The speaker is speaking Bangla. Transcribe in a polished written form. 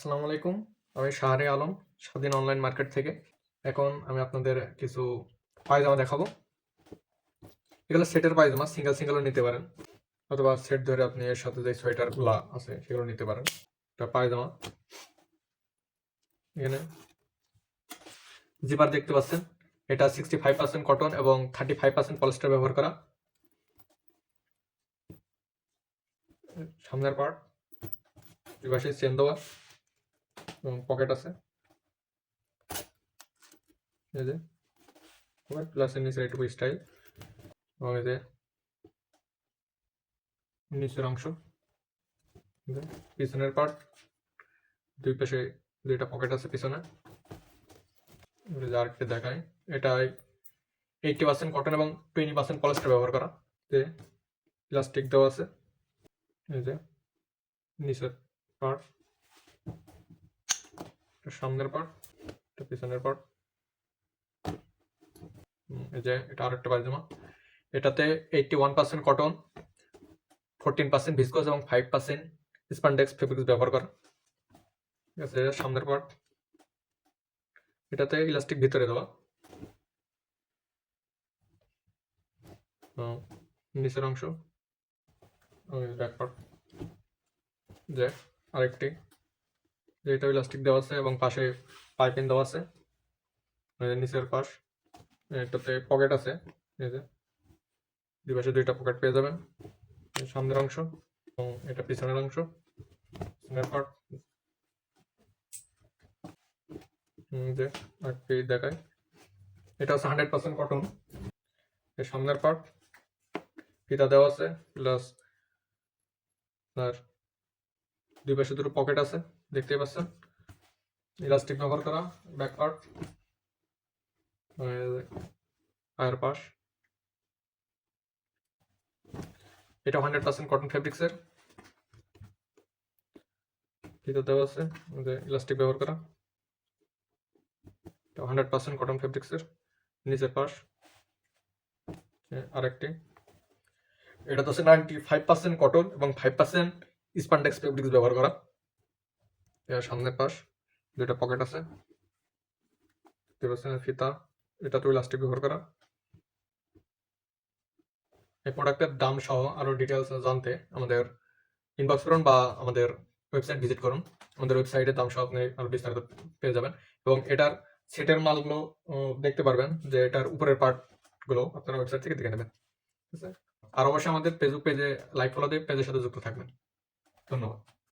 আসসালামু আলাইকুম। আমি শাহরি আলম, স্বাধীন অনলাইন মার্কেট থেকে। এখন আমি আপনাদের কিছু পায়জামা দেখাবো। এগুলো সেটের পায়জামা, সিঙ্গেলও নিতে পারেন, অথবা সেট ধরে আপনি এর সাথে যে সোয়েটারগুলা আছে সেগুলো নিতে পারেন। এটা পায়জামা। এখানে জিপার দেখতে পাচ্ছেন। এটা 65% কটন এবং 35% পলিস্টার ব্যবহার করা। সামনের পার্ট, দুই পাশে চেন দেওয়া এবং পকেট আছে। এই যে পকেট প্লাস এর নিচে একটু স্টাইল, এবং এই যে নিচের অংশ, পিছনের পার্ট, দুই পাশে দুইটা পকেট আছে পিছনে। আরেকটা দেখাই, এটা 80% কটন এবং 20% পলিস্টার ব্যবহার করা। প্লাস্টিক দেওয়া আছে। এই যে নিচের পার্ট, সামনের পার্ট, পিছনের পার্ট। এই যে এটা আরেকটা পায়জামা। এটাতে 81% কটন, 14% ভিসকোস এবং 5% স্পান্ডেক্স ফেব্রিক্স ব্যবহার করা। ঠিক আছে, এটা সামনের পার্ট। এটাতে ইলাস্টিক ভিতরে দেওয়া। নিচের অংশ, ব্যাক পার্ট। যে আরেকটি, যেটা ইলাস্টিক দেওয়া আছে এবং পাশে পাইপিং দেওয়া আছে। নিচের পাশ, এটাতে পকেট আছে। এই যে দুই পাশে দুইটা পকেট পেয়ে যাবেন। সামনের অংশ এবং এটা পিছনের অংশ, পিছনের পার্ট। যে আরেকটি দেখায়, এটা হচ্ছে 100% কটন। এর সামনের পার্ট, ফিতা দেওয়া আছে, প্লাস আর দুই পাশে দুটো পকেট আছে দেখতেই পাচ্ছেন। ইলাস্টিক ব্যবহার করা। ব্যাক পার্ট, পায়ের পাশ। এটা 100% কটন ফেব্রিক্সের, ফিতা দেওয়া আছে, ইলাস্টিক ব্যবহার করা। 100% কটন ফেব্রিক্সের, নিচের পাশ। আরেকটি, এটা তো 95% কটন এবং 5% স্পান্ডেক্স ফেব্রিক্স ব্যবহার করা। এর সামনের পাশ, দুইটা পকেট আছে, ফিতা, এটা তো ইলাস্টিক ব্যবহার করা। এই প্রোডাক্টের দাম সহ আরো ডিটেলস জানতে আমাদের ইনবক্স করুন বা আমাদের ওয়েবসাইট ভিজিট করুন। আমাদের ওয়েবসাইটের দাম সহ আপনি আরো বিস্তারিত পেয়ে যাবেন, এবং এটার সেটের মালগুলো দেখতে পারবেন, যে এটার উপরের পার্ট গুলো আপনারা ওয়েবসাইট থেকে দেখে নেবেন। ঠিক আছে, আর অবশ্যই আমাদের ফেসবুক পেজে লাইক ফলো দিয়ে পেজের সাথে যুক্ত থাকবেন। ধন্যবাদ।